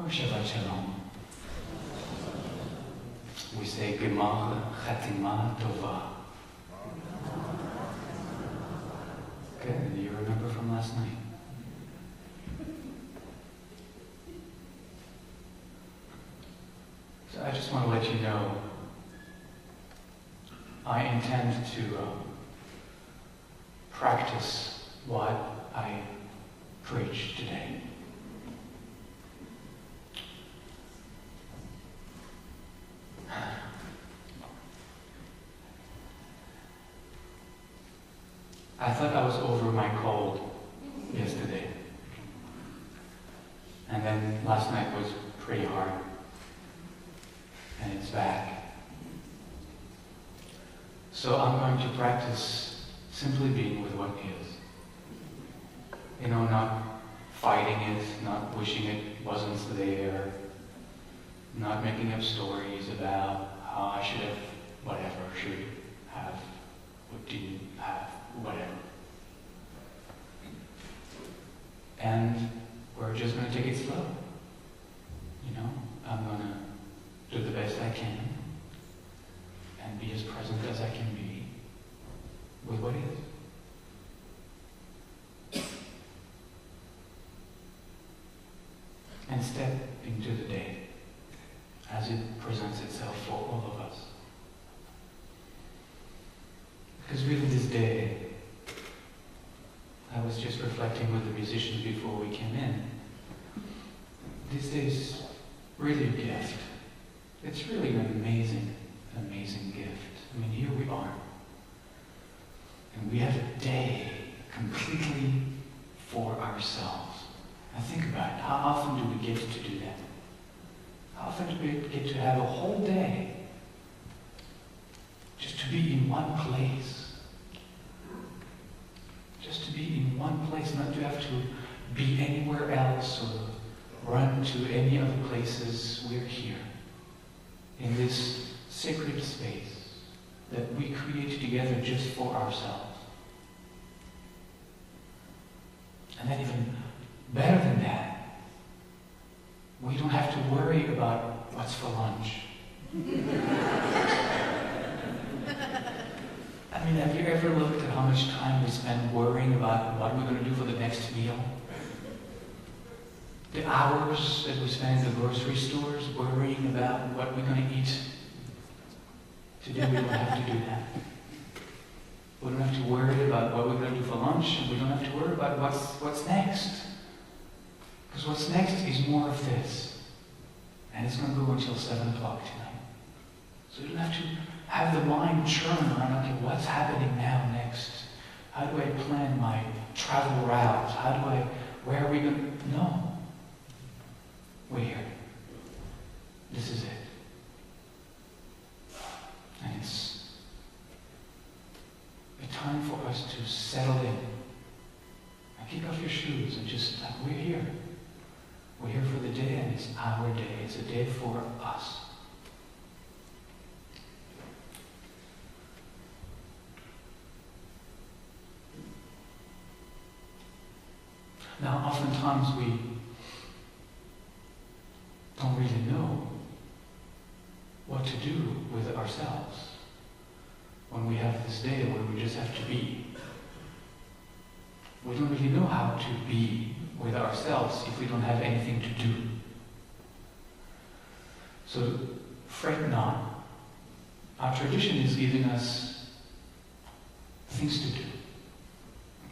Oh, Shabbat Shalom. We say Gemar Chatima Tova. Good, you remember from last night. So I just want to let you know, I intend to practice what I preach today. I thought I was over my cold yesterday. And then last night was pretty hard. And it's back. So I'm going to practice simply being with what is. You know, not fighting it, not wishing it wasn't there, not making up stories about how I should have whatever, should have, what didn't have, whatever. And we're just going to take it slow. You know, I'm going to do the best I can and be as present as I can be with what is. And step into the day as it presents itself for all of us. Because really this day, I was just reflecting with the musicians before we came in, this day is really a gift. It's really an amazing, amazing gift. I mean, here we are. And we have a day completely for ourselves. Now think about it. How often do we get to do that? How often do we get to have a whole day just to be in one place? Just to be in one place, not to have to be anywhere else or run to any other places. We're here in this sacred space that we create together just for ourselves. And then even better than that, we don't have to worry about what's for lunch. I mean, have you ever looked at how much time we spend worrying about what we're going to do for the next meal? The hours that we spend in the grocery stores worrying about what we're going to eat. Today we don't have to do that. We don't have to worry about what we're going to do for lunch, and we don't have to worry about what's next. Because what's next is more of this. And it's going to go until 7 o'clock tonight. So you don't have to have the mind churn around, okay, what's happening now next? How do I plan my travel routes? Where are we going to, no. We're here. This is it. And it's a time for us to settle in. Now kick off your shoes and just, we're here. We're here for the day, and it's our day. It's a day for us. Now, oftentimes we don't really know what to do with ourselves when we have this day where we just have to be. We don't really know how to be with ourselves if we don't have anything to do. So, fret not. Our tradition is giving us things to do,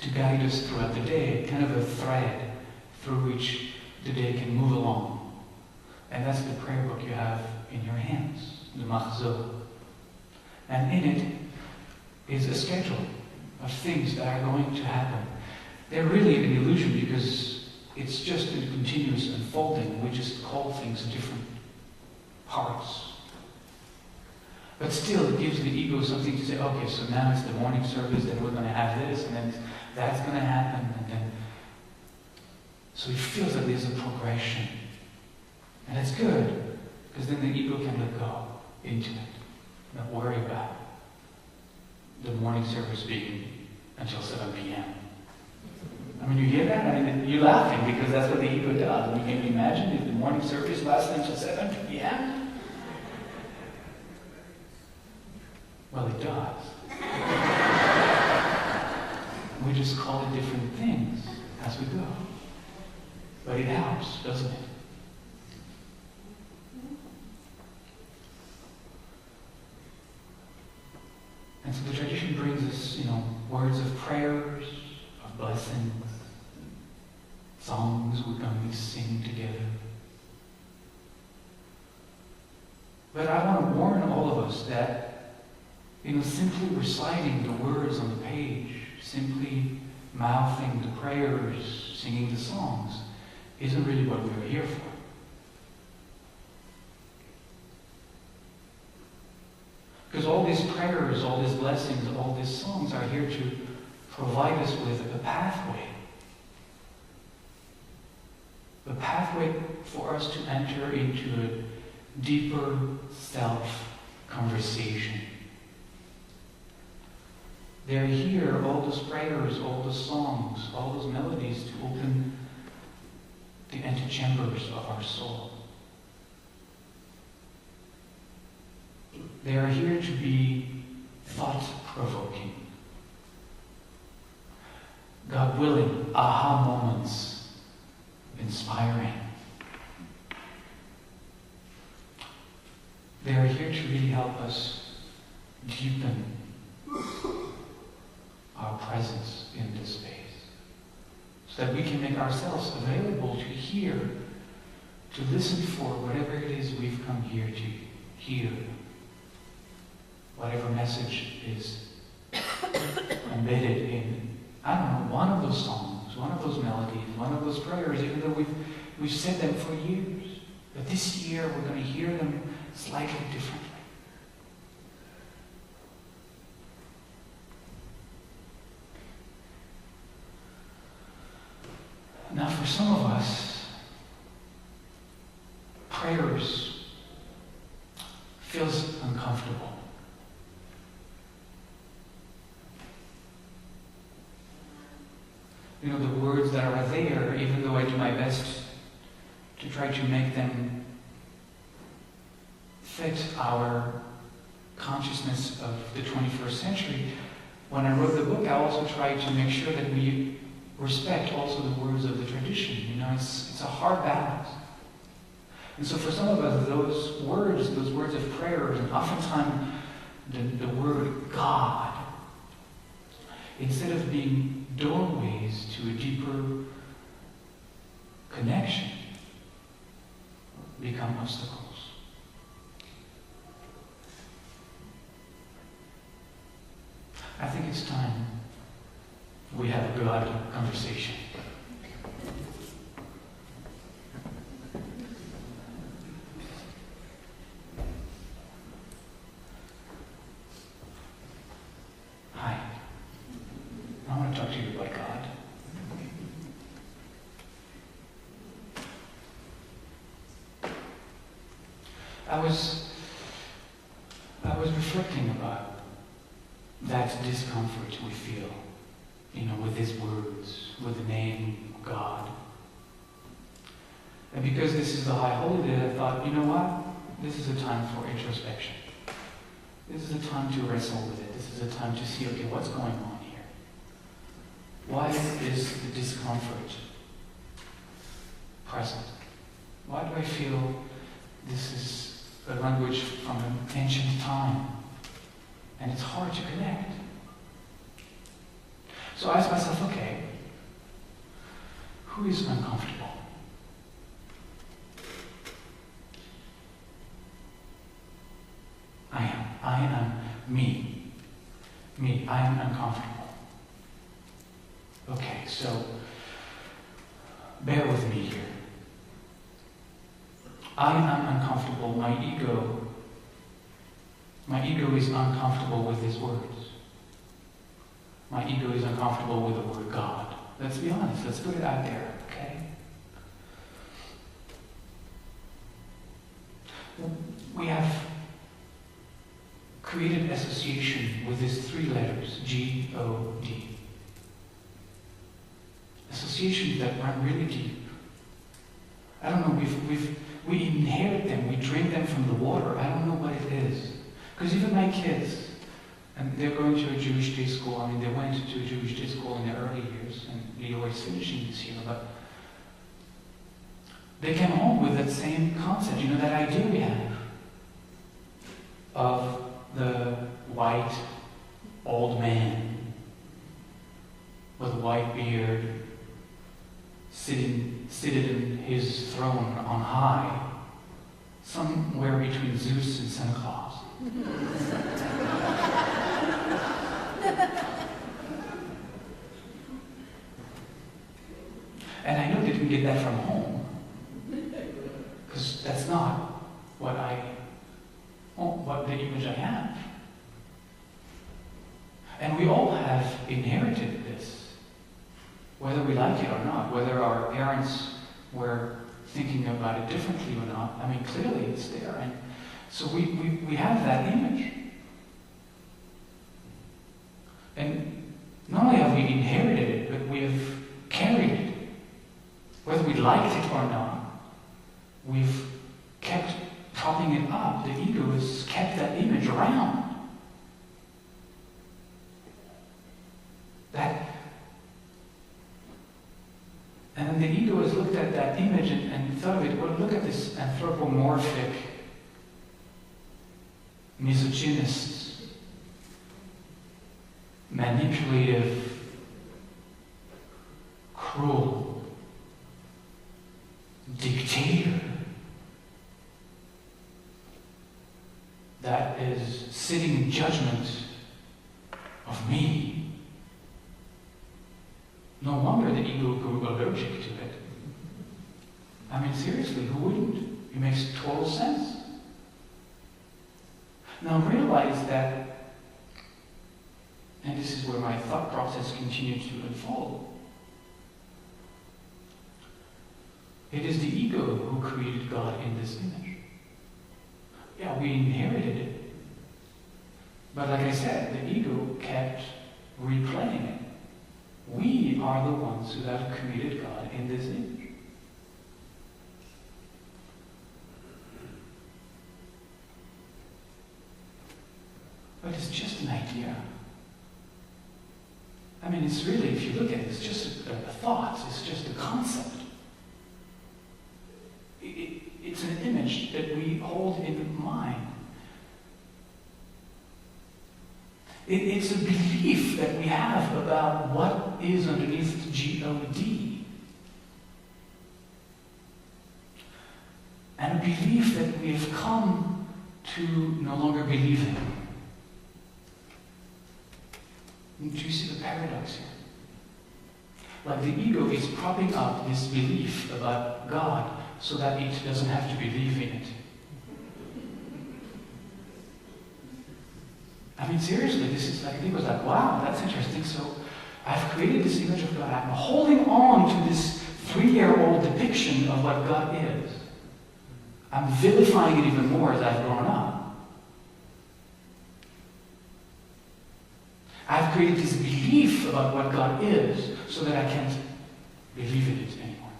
to guide us throughout the day, kind of a thread through which the day can move along. And that's the prayer book you have in your hands, the Machzor. And in it is a schedule of things that are going to happen. They're really an illusion because it's just a continuous unfolding. We just call things different parts. But still, it gives the ego something to say, okay, so now it's the morning service, then we're going to have this, and then that's going to happen, and then... So it feels like there's a progression. And it's good, because then the ego can let go into it. Not worry about the morning service being until 7 p.m. I When you hear that, I mean, you're laughing because that's what the ego does. And you can imagine if the morning service lasts until 7 p.m. Well, it does. We just call it different things as we go. But it helps, doesn't it? And so the tradition brings us, words of prayers, of blessings, songs we're going to sing together. But I want to warn all of us that, simply reciting the words on the page, simply mouthing the prayers, singing the songs, isn't really what we're here for. Because all these prayers, all these blessings, all these songs are here to provide us with a pathway. A pathway for us to enter into a deeper self-conversation. They're here, all those prayers, all those songs, all those melodies, to open the antechambers of our soul. They are here to be thought-provoking. God willing, aha moments, inspiring. They are here to really help us deepen our presence in this space, so that we can make ourselves available to hear, to listen for whatever it is we've come here to hear, whatever message is embedded in, one of those songs, one of those melodies, one of those prayers, even though we've said them for years. But this year we're going to hear them slightly differently. Now for some of us, prayers feels uncomfortable. The words that are there, even though I do my best to try to make them fit our consciousness of the 21st century, when I wrote the book, I also tried to make sure that we respect also the words of the tradition. It's a hard balance. And so for some of us, those words of prayers, and oftentimes the word God, instead of being doorways to a deeper connection, become obstacles. I think it's time we have a God conversation. Hi. I want to talk to you about God. I was reflecting about that discomfort we feel, with His words, with the name God. And because this is the High Holy Day, I thought, you know what? This is a time for introspection. This is a time to wrestle with it. This is a time to see, okay, what's going on here? Why is the discomfort present? Why do I feel this is a language from an ancient time and it's hard to connect? So I asked myself, okay, who is uncomfortable? I am me. I am uncomfortable. Okay, so bear with me here. I am uncomfortable. My ego is uncomfortable with His words. My ego is uncomfortable with the word God. Let's be honest. Let's put it out there, okay? We have created association with these three letters, G-O-D. associations that run really deep. I don't know, we inherit them, we drink them from the water. I don't know what it is. Because even my kids, and they're going to a Jewish day school. I mean, they went to a Jewish day school in their early years, and Leo is finishing this year, but they came home with that same concept, that idea we have of the white old man with a white beard seated in his throne on high, somewhere between Zeus and Santa Claus. And I know they didn't get that from home, because that's not what the image I have. And we all have inherited this, whether we like it or not, whether our parents were thinking about it differently or not. I mean, clearly it's there. And so we have that image. And not only have we inherited it, but we have carried it. Whether we liked it or not, we've kept propping it up. The ego has kept that image around. And then the ego has looked at that image and thought of it, well, look at this anthropomorphic, misogynist, manipulative, cruel, dictator that is sitting in judgment of me. No wonder the ego grew allergic to it. I mean, seriously, who wouldn't? It makes total sense. Now realize that, and this is where my thought process continued to unfold, it is the ego who created God in this image. Yeah, we inherited it. But like I said, the ego kept replaying it. We are the ones who have created God in this image. But it's just an idea. I mean, it's really, if you look at it, it's just a thought. It's just a concept. It's an image that we hold in mind. It's a belief that we have about what is underneath G-O-D. And a belief that we have come to no longer believe in. Do you see the paradox here? Like the ego is propping up this belief about God so that it doesn't have to believe in it. I mean, seriously, this is like, it was like, wow, that's interesting. So I've created this image of God. I'm holding on to this 3-year-old depiction of what God is. I'm vilifying it even more as I've grown up. I've created this belief about what God is so that I can't believe in it anymore.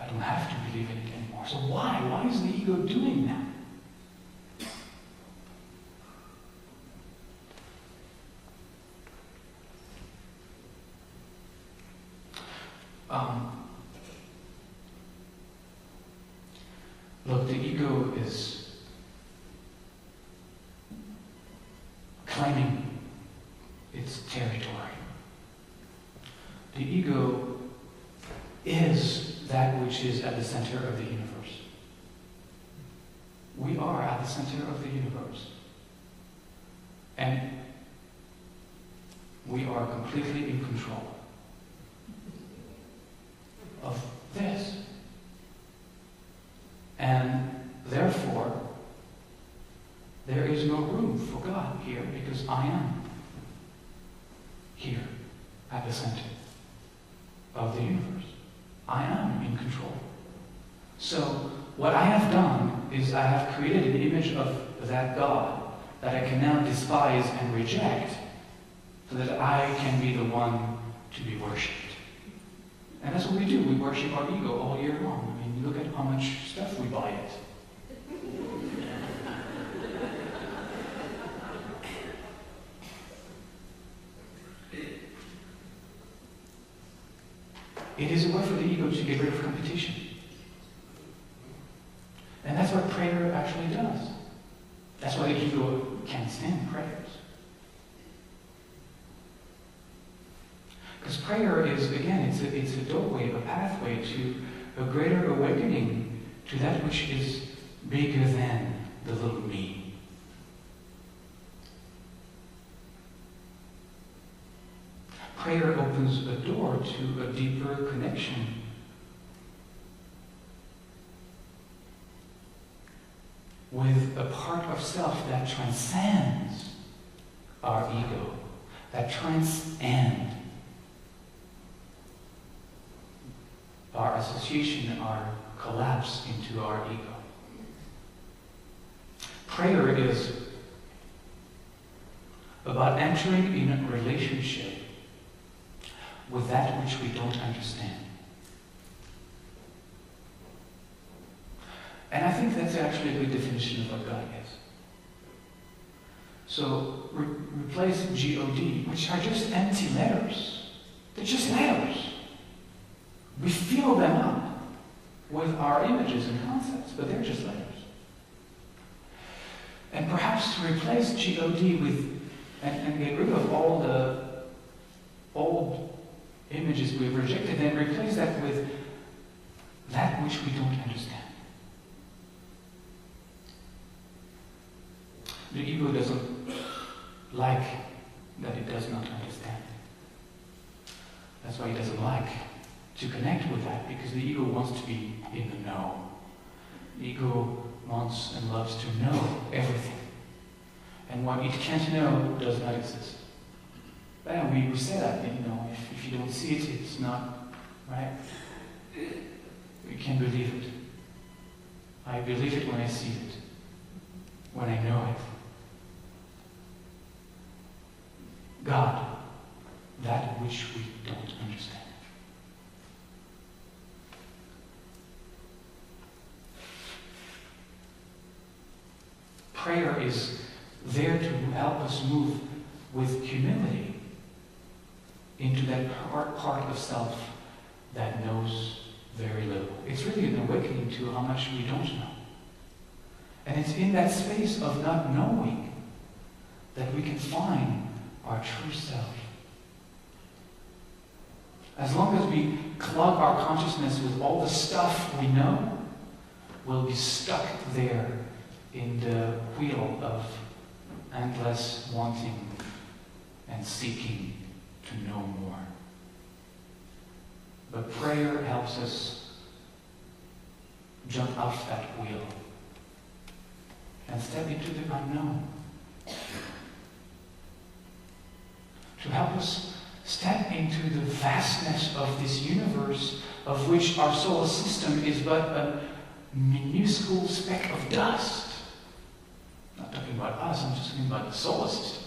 I don't have to believe in it anymore. So why? Why is the ego doing that? Look, the ego is claiming its territory. The ego is that which is at the center of the universe. We are at the center of the universe. And we are completely in control of this. And therefore, there is no room for God here because I am here at the center of the universe. I am in control. So what I have done is I have created an image of that God that I can now despise and reject so that I can be the one to be worshipped. And that's what we do. We worship our ego all year long. I mean, look at how much stuff we buy it. It is a way for the ego to get rid of competition. And that's what prayer actually does. That's why the ego can't stand prayers. Because prayer is, again, it's a doorway, a pathway to a greater awakening to that which is bigger than the little me. Prayer opens a door to a deeper connection with a part of self that transcends our ego, that transcends our association, our collapse into our ego. Prayer is about entering in a relationship with that which we don't understand. And I think that's actually a good definition of what God is. So replace G-O-D, which are just empty letters. They're just letters. We fill them up with our images and concepts, but they're just letters. And perhaps to replace G-O-D with, and get rid of all the old images we've rejected, and replace that with that which we don't understand. The ego doesn't like that it does not understand. That's why it doesn't like to connect with that, because the ego wants to be in the know. The ego wants and loves to know everything. And what it can't know does not exist. Well, we say that, if you don't see it, it's not, right? We can't believe it. I believe it when I see it, when I know it. God, that which we don't understand. Prayer is there to help us move with humility into that part of self that knows very little. It's really an awakening to how much we don't know. And it's in that space of not knowing that we can find our true self. As long as we clog our consciousness with all the stuff we know, we'll be stuck there in the wheel of endless wanting and seeking to know more. But prayer helps us jump off that wheel and step into the unknown. To help us step into the vastness of this universe, of which our solar system is but a minuscule speck of dust. I'm not talking about us, I'm just talking about the solar system.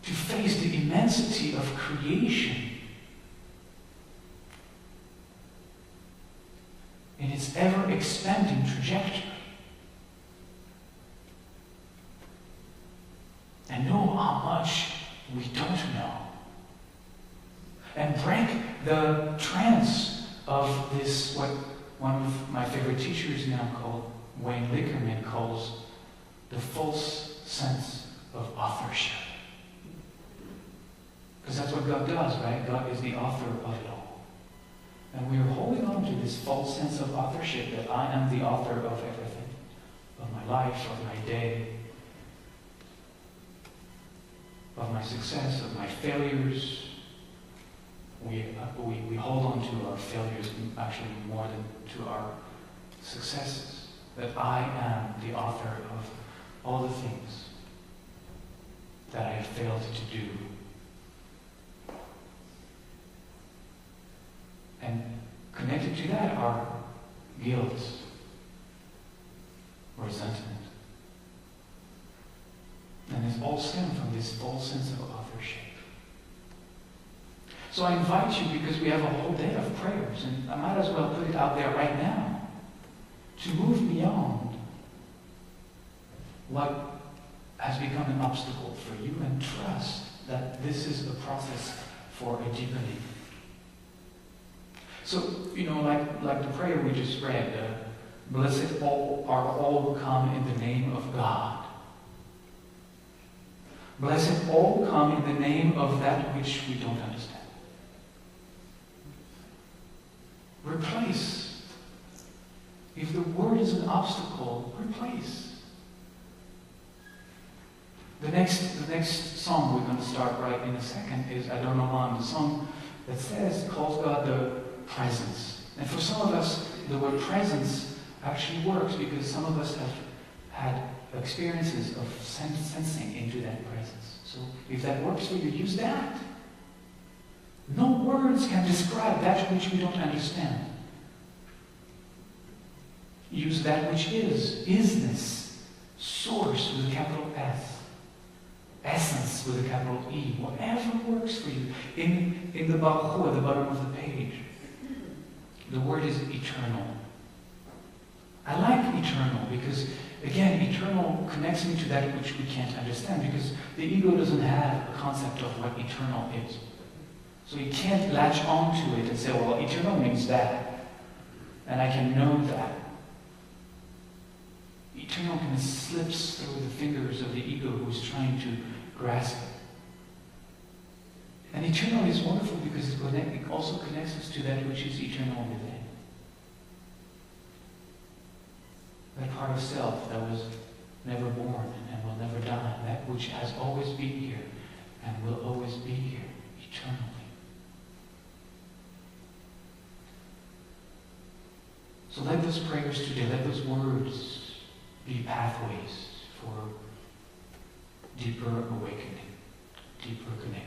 To face the immensity of creation in its ever-expanding trajectory. And know how much we don't know. And break the trance of this, what one of my favorite teachers now called, Wayne Lickerman, calls the false sense of authorship. Because that's what God does, right? God is the author of it all. And we are holding on to this false sense of authorship, that I am the author of everything, of my life, of my day, of my success, of my failures. We hold on to our failures actually more than to our successes. That I am the author of all the things that I have failed to do. And connected to that are guilt, resentment. And there's all this full sense of authorship. So I invite you, because we have a whole day of prayers, and I might as well put it out there right now, to move beyond what has become an obstacle for you and trust that this is a process for a deepening. So, like the prayer we just read, blessed are all who come in the name of God. Blessed all who come in the name of that which we don't understand. Replace. If the word is an obstacle, replace. The next song we're going to start right in a second is Adon Olam, the song that calls God the presence. And for some of us, the word presence actually works because some of us have had experiences of sensing into that presence. So if that works for you, use that. No words can describe that which we don't understand. Use that which isness, source with a capital S, essence with a capital E, whatever works for you. In the Baruch Hu at the bottom of the page, the word is eternal. I like eternal because, again, eternal connects me to that which we can't understand, because the ego doesn't have a concept of what eternal is. So you can't latch onto it and say, well, eternal means that, and I can know that. Eternal kind of slips through the fingers of the ego who's trying to grasp it. And eternal is wonderful because it also connects us to that which is eternal within. That part of self that was never born and will never die, that which has always been here and will always be here eternally. So let those prayers today, let those words be pathways for deeper awakening, deeper connection.